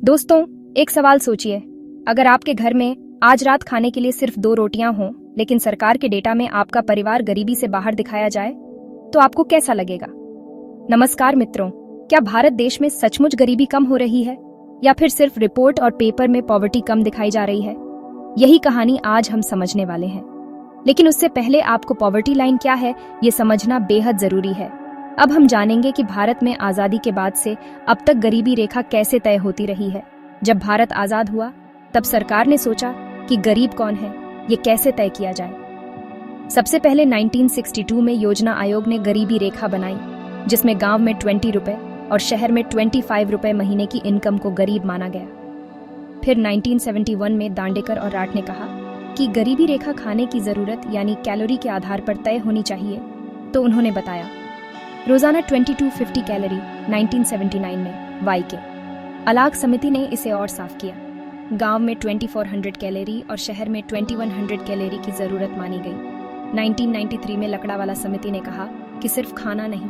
दोस्तों, एक सवाल सोचिए। अगर आपके घर में आज रात खाने के लिए सिर्फ 2 रोटियां हों, लेकिन सरकार के डेटा में आपका परिवार गरीबी से बाहर दिखाया जाए, तो आपको कैसा लगेगा? नमस्कार मित्रों, क्या भारत देश में सचमुच गरीबी कम हो रही है या फिर सिर्फ रिपोर्ट और पेपर में पॉवर्टी कम दिखाई जा रही है? यही कहानी आज हम समझने वाले हैं। लेकिन उससे पहले आपको पॉवर्टी लाइन क्या है, ये समझना बेहद जरूरी है। अब हम जानेंगे कि भारत में आजादी के बाद से अब तक गरीबी रेखा कैसे तय होती रही है। जब भारत आजाद हुआ, तब सरकार ने सोचा कि गरीब कौन है, ये कैसे तय किया जाए। सबसे पहले 1962 में योजना आयोग ने गरीबी रेखा बनाई, जिसमें गांव में 20 रुपए और शहर में 25 रुपए महीने की इनकम को गरीब माना गया। फिर 1971 में दांडेकर और राठ ने कहा कि गरीबी रेखा खाने की जरूरत यानी कैलोरी के आधार पर तय होनी चाहिए। तो उन्होंने बताया रोजाना 2250 कैलोरी 1979 में वाई के। अलाग समिति ने इसे और साफ किया। गांव में 2400 कैलोरी और शहर में 2100 कैलोरी की जरूरत मानी गई। 1993 में लकड़ावाला समिति ने कहा कि सिर्फ खाना नहीं,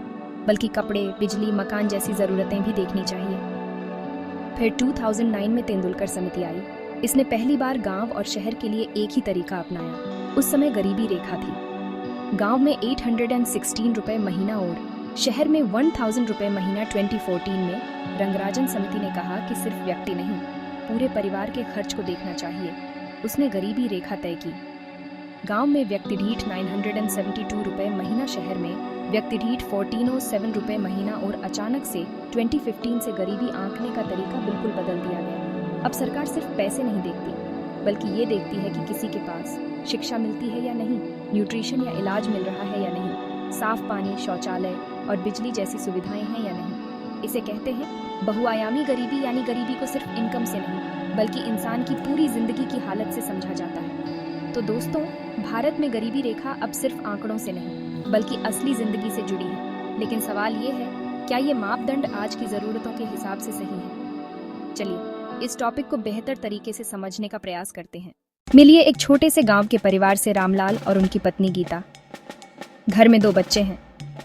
बल्कि कपड़े, बिजली, मकान जैसी जरूरतें भी देखनी चाहिए। फिर 2009 में तेंदुलकर समिति आई। इसने पहली बार गांव और शहर के लिए एक ही तरीका अपनाया। उस समय गरीबी रेखा थी। गांव में 816 रुपए महीना और शहर में 1000 रुपए महीना। 2014 में रंगराजन समिति ने कहा कि सिर्फ व्यक्ति नहीं, पूरे परिवार के खर्च को देखना चाहिए। उसने गरीबी रेखा तय की। गांव में व्यक्ति दीठ 972 रुपए महीना, शहर में व्यक्ति दीठ 1407 रुपए महीना। और अचानक से 2015 से गरीबी आंकने का तरीका बिल्कुल बदल दिया गया। अब सरकार सिर्फ पैसे नहीं देखती, बल्कि ये देखती है कि किसी के पास शिक्षा मिलती है या नहीं, न्यूट्रिशन या इलाज मिल रहा है या नहीं, साफ पानी, शौचालय और बिजली जैसी सुविधाएं हैं या नहीं। इसे कहते हैं बहुआयामी गरीबी, यानी गरीबी को सिर्फ इनकम से नहीं, बल्कि इंसान की पूरी जिंदगी की हालत से समझा जाता है। तो दोस्तों, भारत में गरीबी रेखा अब सिर्फ आंकड़ों से नहीं, बल्कि असली जिंदगी से जुड़ी है। लेकिन सवाल ये है, क्या ये मापदंड आज की जरूरतों के हिसाब से सही है? चलिए इस टॉपिक को बेहतर तरीके से समझने का प्रयास करते हैं। मिलिए एक छोटे से गांव के परिवार से, रामलाल और उनकी पत्नी गीता। घर में 2 बच्चे हैं।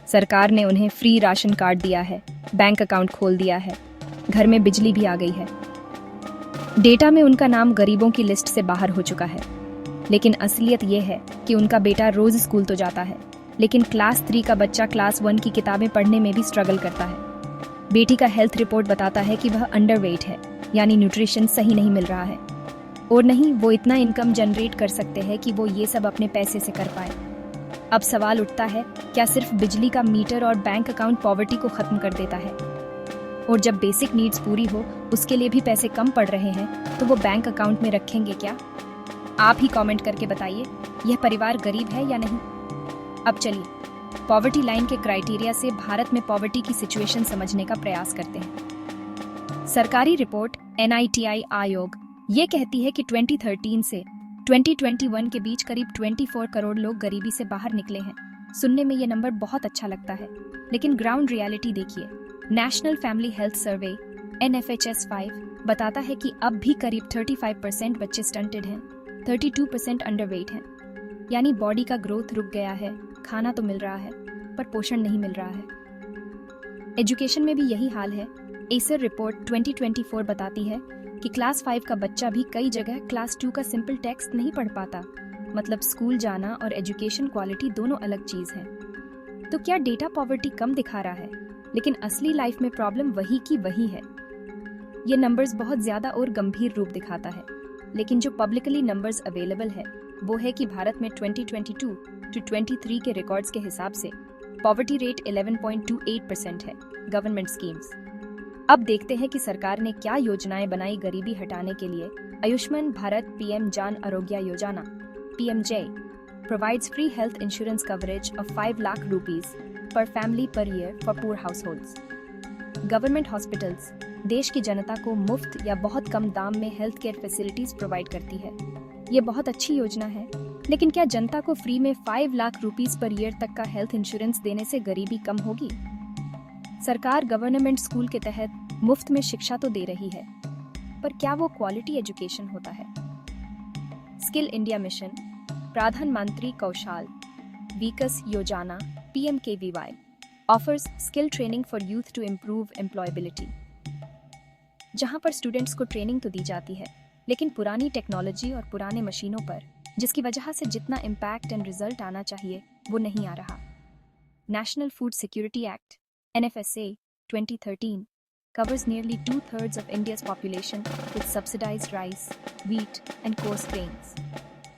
सरकार ने उन्हें फ्री राशन कार्ड दिया है, बैंक अकाउंट खोल दिया है, घर में बिजली भी आ गई है। डेटा में उनका नाम गरीबों की लिस्ट से बाहर हो चुका है। लेकिन असलियत यह है कि उनका बेटा रोज स्कूल तो जाता है, लेकिन क्लास 3 का बच्चा क्लास 1 की किताबें पढ़ने में भी स्ट्रगल करता है। बेटी का हेल्थ रिपोर्ट बताता है कि वह अंडरवेट है, यानी न्यूट्रिशन सही नहीं मिल रहा है। और नहीं, वो इतना इनकम जनरेट कर सकते हैं कि वो ये सब अपने पैसे से कर पाए। अब सवाल उठता है, क्या सिर्फ बिजली का मीटर और बैंक अकाउंट पॉवर्टी को खत्म कर देता है? और जब बेसिक नीड्स पूरी हो, उसके लिए भी पैसे कम पड़ रहे हैं, तो वो बैंक अकाउंट में रखेंगे क्या? आप ही कमेंट करके बताइए, यह परिवार गरीब है या नहीं। अब चलिए पॉवर्टी लाइन के क्राइटेरिया से भारत में पॉवर्टी की सिचुएशन समझने का प्रयास करते हैं। सरकारी रिपोर्ट NITI आयोग ये कहती है कि 2013 से 2021 के बीच करीब 24 करोड़ लोग गरीबी से बाहर निकले हैं। सुनने में ये नंबर बहुत अच्छा लगता है, लेकिन ग्राउंड रियलिटी देखिए। National family health survey NFHS 5 बताता है कि अब भी करीब 35% बच्चे स्टंटेड हैं, 32% अंडरवेट हैं, यानी बॉडी का ग्रोथ रुक गया है। खाना तो मिल रहा है, पर पोषण नहीं मिल रहा है। एजुकेशन में भी यही हाल है। एसर रिपोर्ट 2024 बताती है कि क्लास 5 का बच्चा भी कई जगह क्लास 2 का सिंपल टेक्स्ट नहीं पढ़ पाता। मतलब स्कूल जाना और एजुकेशन क्वालिटी दोनों अलग चीज है। तो क्या डेटा पॉवर्टी कम दिखा रहा है, लेकिन असली लाइफ में प्रॉब्लम वही की वही है? ये नंबर्स बहुत ज्यादा और गंभीर रूप दिखाता है, लेकिन जो पब्लिकली नंबर्स अवेलेबल है वो है कि भारत में 2022 to 23 के रिकॉर्ड्स के हिसाब से पॉवर्टी रेट 11.28% है। Government schemes. अब देखते हैं कि सरकार ने क्या योजनाएं बनाई गरीबी हटाने के लिए। आयुष्मान भारत PM जान Arogya Yojana PMJ provides free health insurance coverage of 5 lakh rupees per family per year for poor households. Government hospitals देश की जनता को मुफ्त या बहुत कम दाम में हेल्थ केयर फैसिलिटीज प्रोवाइड करती है। ये बहुत अच्छी योजना है, लेकिन क्या जनता को फ्री में 5 लाख रुपीस पर ईयर तक का हेल्थ इंश्योरेंस देने से गरीबी कम होगी? सरकार गवर्नमेंट स्कूल के तहत मुफ्त में शिक्षा तो दे रही है, पर क्या वो क्वालिटी एजुकेशन होता है? स्किल इंडिया मिशन, प्रधानमंत्री कौशल विकास योजना PMKVY offers skill training for youth to improve employability. जहां पर स्टूडेंट्स को ट्रेनिंग तो दी जाती है, लेकिन पुरानी टेक्नोलॉजी और पुराने मशीनों पर, जिसकी वजह से जितना इम्पैक्ट एंड रिजल्ट आना चाहिए वो नहीं आ रहा। National food security act (NFSA) 2013 covers nearly 2/3 of India's population with subsidized rice, wheat and coarse grains.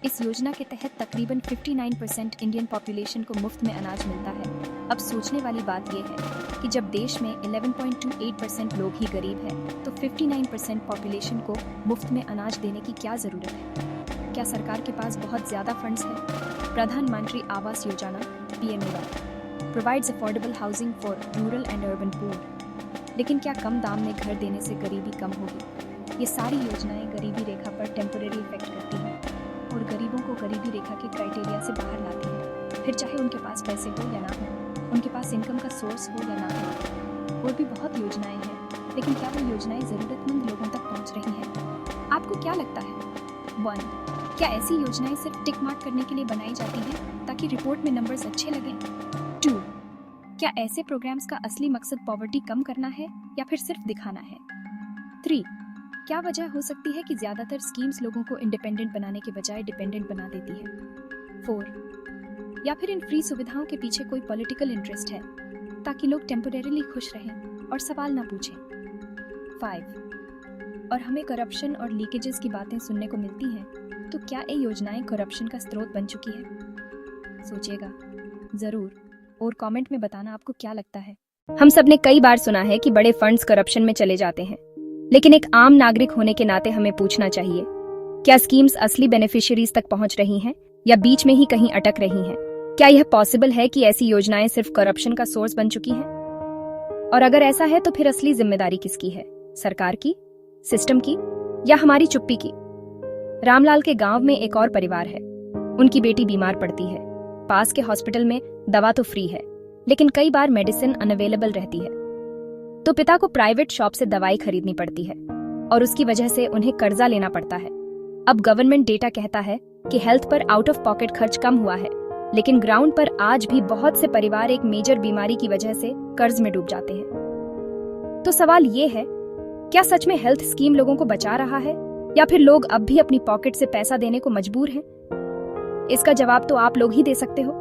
इस योजना के तहत तकरीबन 59% इंडियन पॉपुलेशन को मुफ्त में अनाज मिलता है। अब सोचने वाली बात यह है कि जब देश में 11.28% लोग ही गरीब हैं, तो 59% पॉपुलेशन को मुफ्त में अनाज देने की क्या ज़रूरत है? क्या सरकार के पास बहुत ज़्यादा फंड्स हैं? प्रधानमंत्री Awas Yojana (PMAY) provides affordable housing for rural and urban poor. लेकिन क्या कम दाम में घर देने से गरीबी कम होगी? ये सारी योजनाएं गरीबी रेखा पर टेम्परेरी इफेक्ट करती हैं और गरीबों को गरीबी रेखा के क्राइटेरिया से बाहर लाती हैं, फिर चाहे उनके पास पैसे हो या ना हो, उनके पास इनकम का सोर्स हो या ना हो। और भी बहुत योजनाएं हैं, लेकिन क्या वो योजनाएं ज़रूरतमंद लोगों तक पहुंच रही हैं? आपको क्या लगता है? 1. क्या ऐसी योजनाएं सिर्फ टिक मार्क करने के लिए बनाई जाती हैं ताकि रिपोर्ट में नंबर्स अच्छे लगें? 2. क्या ऐसे प्रोग्राम्स का असली मकसद पॉवर्टी कम करना है या फिर सिर्फ दिखाना है? 3. क्या वजह हो सकती है कि ज्यादातर स्कीम्स लोगों को इंडिपेंडेंट बनाने के बजाय डिपेंडेंट बना देती है? 4. या फिर इन फ्री सुविधाओं के पीछे कोई पॉलिटिकल इंटरेस्ट है ताकि लोग टेम्परेरीली खुश रहें और सवाल ना पूछें? 5. और हमें करप्शन और लीकेजेस की बातें सुनने को मिलती हैं, तो क्या ये योजनाएं करप्शन का स्रोत बन चुकी है? सोचिएगा जरूर और कमेंट में बताना आपको क्या लगता है। हम सब ने कई बार सुना है कि बड़े फंड्स करप्शन में चले जाते हैं, लेकिन एक आम नागरिक होने के नाते हमें पूछना चाहिए, क्या स्कीम्स असली बेनिफिशियरीज तक पहुंच रही हैं या बीच में ही कहीं अटक रही हैं? क्या यह पॉसिबल है कि ऐसी योजनाएं सिर्फ करप्शन का सोर्स बन चुकी हैं? और अगर ऐसा है तो फिर असली जिम्मेदारी किसकी है? सरकार की, सिस्टम की या हमारी चुप्पी की? रामलाल के गांव में एक और परिवार है। उनकी बेटी बीमार पड़ती है। पास के हॉस्पिटल में दवा तो फ्री है, लेकिन कई बार मेडिसिन अनअवेलेबल रहती है, तो पिता को प्राइवेट शॉप से दवाई खरीदनी पड़ती है और उसकी वजह से उन्हें कर्जा लेना पड़ता है। अब गवर्नमेंट डेटा कहता है कि हेल्थ पर आउट ऑफ पॉकेट खर्च कम हुआ है, लेकिन ग्राउंड पर आज भी बहुत से परिवार एक मेजर बीमारी की वजह से कर्ज में डूब जाते हैं। तो सवाल ये है, क्या सच में हेल्थ स्कीम लोगों को बचा रहा है या फिर लोग अब भी अपनी पॉकेट से पैसा देने को मजबूर हैं? इसका जवाब तो आप लोग ही दे सकते हो।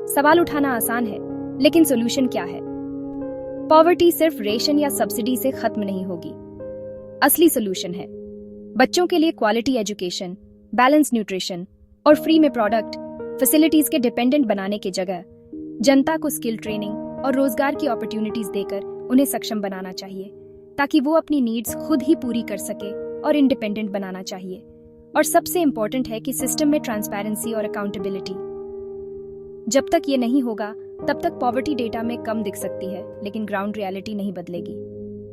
सवाल उठाना आसान है, लेकिन सोल्यूशन क्या है? पॉवर्टी सिर्फ रेशन या सब्सिडी से खत्म नहीं होगी। असली सोल्यूशन है बच्चों के लिए क्वालिटी एजुकेशन, बैलेंस न्यूट्रिशन और फ्री में प्रोडक्ट फैसिलिटीज के डिपेंडेंट बनाने की जगह जनता को स्किल ट्रेनिंग और रोजगार की अपॉर्चुनिटीज देकर उन्हें सक्षम बनाना चाहिए, ताकि वो अपनी नीड्स खुद ही पूरी कर सके और इंडिपेंडेंट बनाना चाहिए। और सबसे इंपॉर्टेंट है कि सिस्टम में ट्रांसपेरेंसी और अकाउंटेबिलिटी। जब तक ये नहीं होगा तब तक पॉवर्टी डेटा में कम दिख सकती है, लेकिन ग्राउंड रियलिटी नहीं बदलेगी।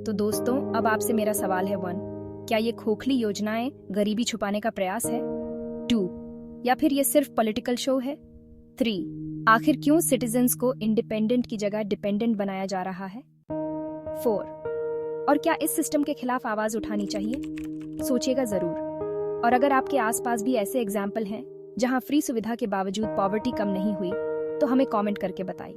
तो दोस्तों, अब आपसे मेरा सवाल है 1. क्या ये खोखली योजनाएं गरीबी छुपाने का प्रयास है? 2. या फिर ये सिर्फ पॉलिटिकल शो है? 3. आखिर क्यों सिटीजन्स को इंडिपेंडेंट की जगह डिपेंडेंट बनाया जा रहा है? 4. और क्या इस सिस्टम के खिलाफ आवाज उठानी चाहिए? सोचिएगा जरूर। और अगर आपके आसपास भी ऐसे एग्जाम्पल हैं जहां फ्री सुविधा के बावजूद पॉवर्टी कम नहीं हुई, तो हमें कमेंट करके बताइए।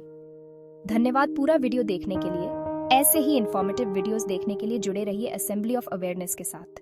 धन्यवाद पूरा वीडियो देखने के लिए। ऐसे ही इंफॉर्मेटिव वीडियोस देखने के लिए जुड़े रहिए असेंबली ऑफ अवेयरनेस के साथ।